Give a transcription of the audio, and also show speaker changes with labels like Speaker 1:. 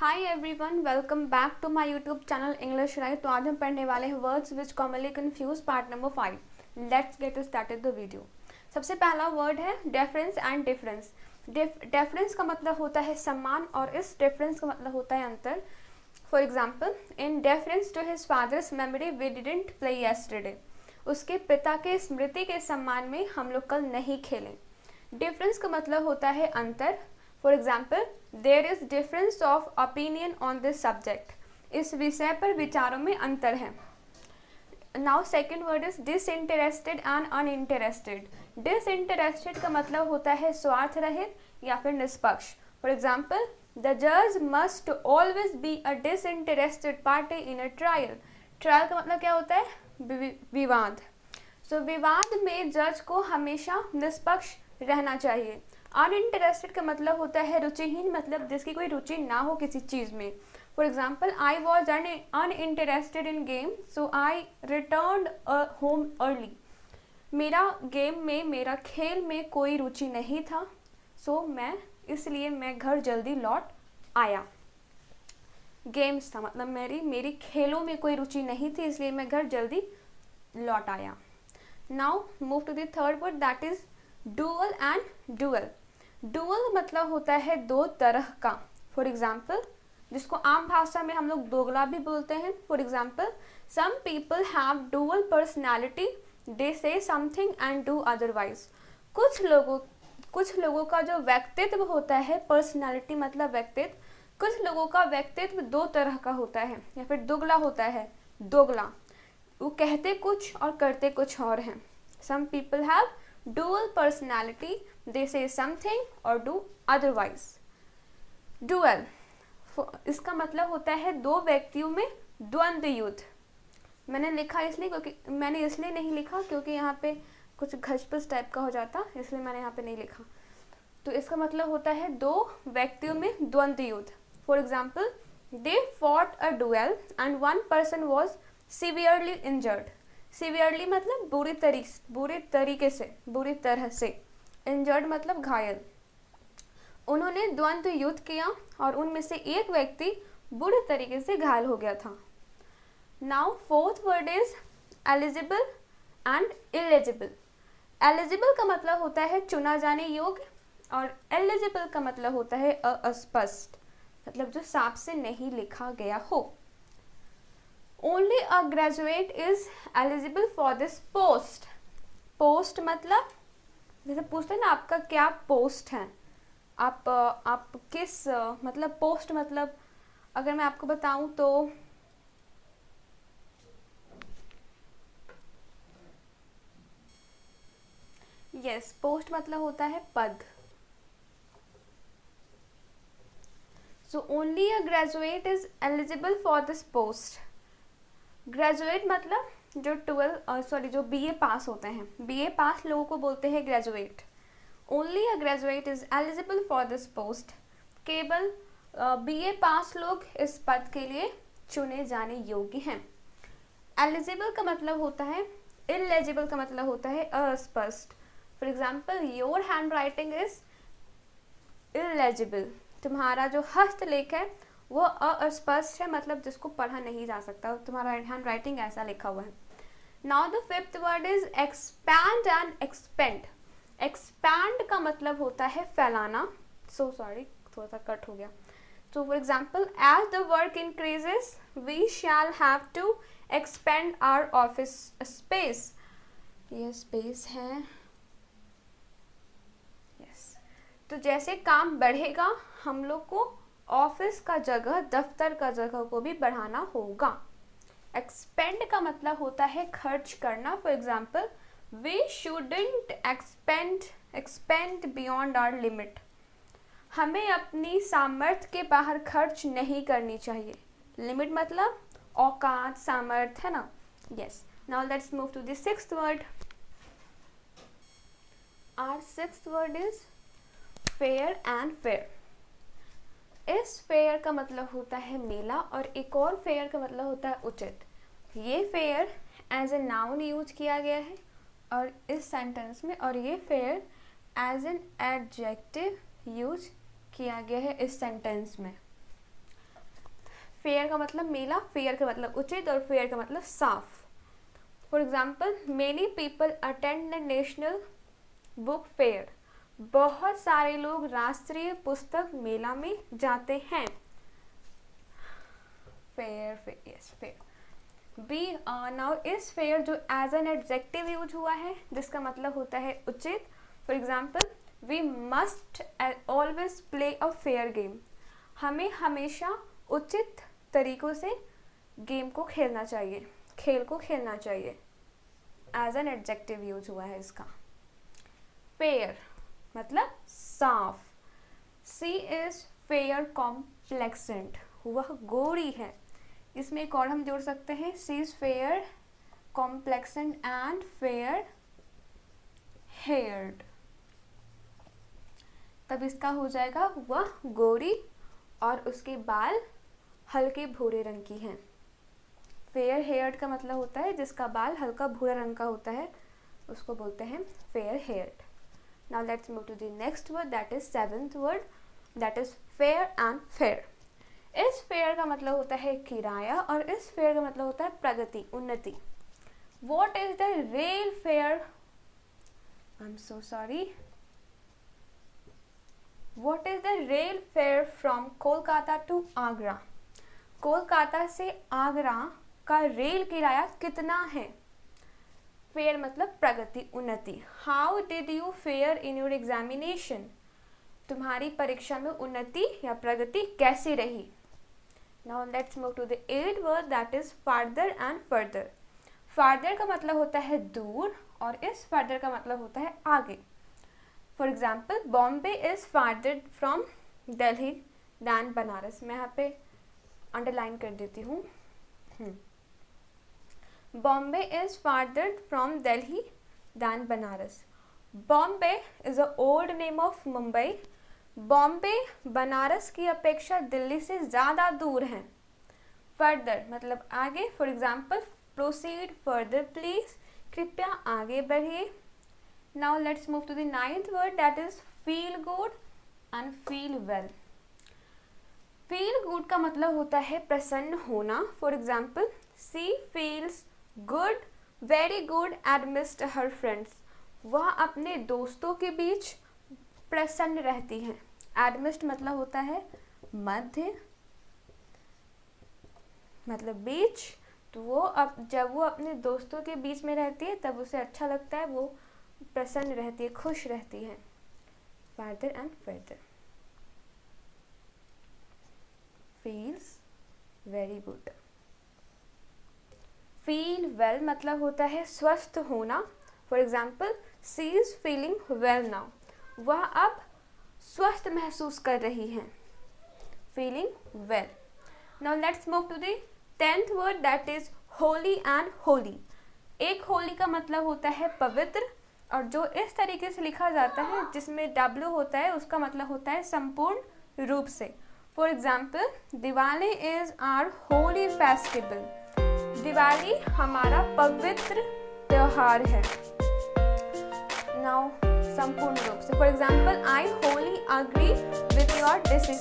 Speaker 1: Hi everyone, welcome back to my YouTube channel English right. तो आज हम पढ़ने वाले हैं words which commonly confuse part number 5। Let's get started the video. सबसे पहला वर्ड है डेफरेंस एंड डिफरेंस। डेफरेंस का मतलब होता है सम्मान और इस डिफरेंस का मतलब होता है अंतर। For example, in deference to his father's memory we didn't play yesterday. उसके पिता के स्मृति के सम्मान में हम लोग कल नहीं खेले। डिफरेंस का मतलब होता है अंतर। For example, there is difference of opinion on this subject. इस विषय पर विचारों में अंतर है। Now second word is disinterested and uninterested. Disinterested का मतलब होता है स्वार्थ रहित या फिर निष्पक्ष। फॉर एग्जाम्पल, द जज must always be a disinterested party in a trial. Trial का मतलब क्या होता है? विवाद। सो विवाद में जज को हमेशा निष्पक्ष रहना चाहिए। अनइंटरेस्टेड का मतलब होता है रुचिहीन, मतलब जिसकी कोई रुचि ना हो किसी चीज़ में। For example, I was uninterested in game so I return home early. मेरा गेम में, मेरा खेल में कोई रुचि नहीं था, इसलिए मैं घर जल्दी लौट आया। गेम्स था मतलब मेरी खेलों में कोई रुचि नहीं थी, इसलिए मैं घर जल्दी लौट आया। Now move to the third word, that is dual and duel. Dual मतलब होता है दो तरह का। फॉर एग्जाम्पल, जिसको आम भाषा में हम लोग दोगला भी बोलते हैं। For example, some people have dual personality, they say something and do otherwise. कुछ लोगों का जो व्यक्तित्व होता है, पर्सनैलिटी मतलब व्यक्तित्व, कुछ लोगों का व्यक्तित्व दो तरह का होता है या फिर दुगला होता है। दोगला, वो कहते कुछ और करते कुछ और हैं। Some people have dual personality, they say something or do otherwise. Dual, इसका मतलब होता है दो व्यक्तियों में द्वंद्व युद्ध। मैंने लिखा इसलिए क्योंकि मैंने इसलिए नहीं लिखा क्योंकि यहाँ पे कुछ घचपच टाइप का हो जाता, इसलिए मैंने यहाँ पे नहीं लिखा। तो इसका मतलब होता है दो व्यक्तियों में द्वंद्व युद्ध। For example, they fought a duel and one person was severely injured. Severely मतलब बुरी तरह से। इंजर्ड मतलब घायल। उन्होंने द्वंद्व युद्ध किया और उनमें से एक व्यक्ति बुरी तरीके से घायल हो गया था। Now fourth word is eligible and illegible. Eligible का मतलब होता है चुना जाने योग्य और एलिजिबल का मतलब होता है अस्पष्ट, मतलब जो साफ से नहीं लिखा गया हो। Only a graduate is eligible for this post. Post मतलब जैसे पूछते हैं ना, आपका क्या पोस्ट है, आप किस मतलब पोस्ट मतलब अगर मैं आपको बताऊं तो यस, पोस्ट मतलब होता है पद। So only a graduate is eligible for this post. Graduate मतलब जो बीए पास होते हैं, बीए पास लोगों को बोलते हैं graduate. Only a graduate is eligible for this post. केवल बीए पास लोग इस पद के लिए चुने जाने योग्य हैं। एलिजिबल का मतलब होता है, इलेजिबल का मतलब होता है अस्पष्ट। For example, your hand writing is illegible. तुम्हारा जो हस्तलेख है वो अस्पष्ट है, मतलब जिसको पढ़ा नहीं जा सकता, तुम्हारा हैंड राइटिंग ऐसा लिखा हुआ है। Now the fifth word is expand and expand. Expand का मतलब होता है फैलाना। सॉरी, थोड़ा सा कट हो गया। So for example, as the work increases we shall have to expand our office space. ये स्पेस है, यस। तो जैसे काम बढ़ेगा हम लोग को ऑफिस का जगह, दफ्तर का जगह को भी बढ़ाना होगा। एक्सपेंड का मतलब होता है खर्च करना। For example, we shouldn't expend beyond our limit. हमें अपनी सामर्थ्य के बाहर खर्च नहीं करनी चाहिए। लिमिट मतलब औकात, सामर्थ्य, है ना। Yes. Now let's move to the sixth word. Our sixth word is fair and fare. इस फेयर का मतलब होता है मेला और एक और फेयर का मतलब होता है उचित। ये fair as a noun use किया गया है और इस सेंटेंस में, और ये fair as an adjective use किया गया है इस सेंटेंस में। फेयर का मतलब मेला, फेयर का मतलब उचित और फेयर का मतलब साफ। For example, many people attend the national book fair. बहुत सारे लोग राष्ट्रीय पुस्तक मेला में जाते हैं। Fair, fair, yes, fair. B, now इस फेयर जो एज एन एडजेक्टिव यूज हुआ है, जिसका मतलब होता है उचित। For example, we must always play a fair game. हमें हमेशा उचित तरीकों से गेम को खेलना चाहिए, खेल को खेलना चाहिए। एज एन एडजेक्टिव यूज हुआ है इसका। फेयर मतलब साफ। सी इज फेयर कॉम्प्लेक्सेंट, वह गोरी है। इसमें एक और हम जोड़ सकते हैं, she is fair complexioned and fair haired. तब इसका हो जाएगा वह गोरी और उसके बाल हल्के भूरे रंग की हैं। फेयर हेयर्ड का मतलब होता है जिसका बाल हल्का भूरा रंग का होता है, उसको बोलते हैं fair haired. Now let's move to the next word, that is seventh word, that is fair and fare. इस फेयर का मतलब होता है किराया और इस फेयर का मतलब होता है प्रगति, उन्नति। What is the rail fare, I am so sorry, what is the rail fare from Kolkata to Agra. Kolkata से आगरा का रेल किराया कितना है। फेयर मतलब प्रगति, उन्नति। How did you fare in your examination. तुम्हारी परीक्षा में उन्नति या प्रगति कैसी रही। Now let's move to the eight word, that is farther and further. Farther का मतलब होता है दूर और इस फर्दर का मतलब होता है आगे। For example, Bombay is farther from Delhi than Banaras. मैं यहाँ पे अंडरलाइन कर देती हूँ। Bombay is farther from Delhi than Banaras. Bombay is a old name of Mumbai. Bombay Banaras की अपेक्षा दिल्ली से ज़्यादा दूर है। फर्दर मतलब आगे। For example, proceed further please, कृपया आगे बढ़िए। Now let's move to the ninth word, that is feel good and feel well. Feel good का मतलब होता है प्रसन्न होना। For example, she feels good very good amidst her friends. वह अपने दोस्तों के बीच प्रसन्न रहती हैं। एडमिस्ट मतलब होता है मध्य, मतलब बीच। तो वो जब वो अपने दोस्तों के बीच में रहती है तब उसे अच्छा लगता है, वो प्रसन्न रहती है, खुश रहती है। Farther and further. Feels very good. Feel well मतलब होता है स्वस्थ होना। For example, she is feeling well now. वह अब स्वस्थ महसूस कर रही हैं। Feeling well. Now let's move to the 10th word, that is holy and wholly. एक होली का मतलब होता है पवित्र और जो इस तरीके से लिखा जाता है जिसमें W होता है उसका मतलब होता है संपूर्ण रूप से। For example, Diwali is our holy festival. Diwali हमारा पवित्र त्योहार है। नाउ संपूर्ण रूप से। For example, I wholly agree with your decision.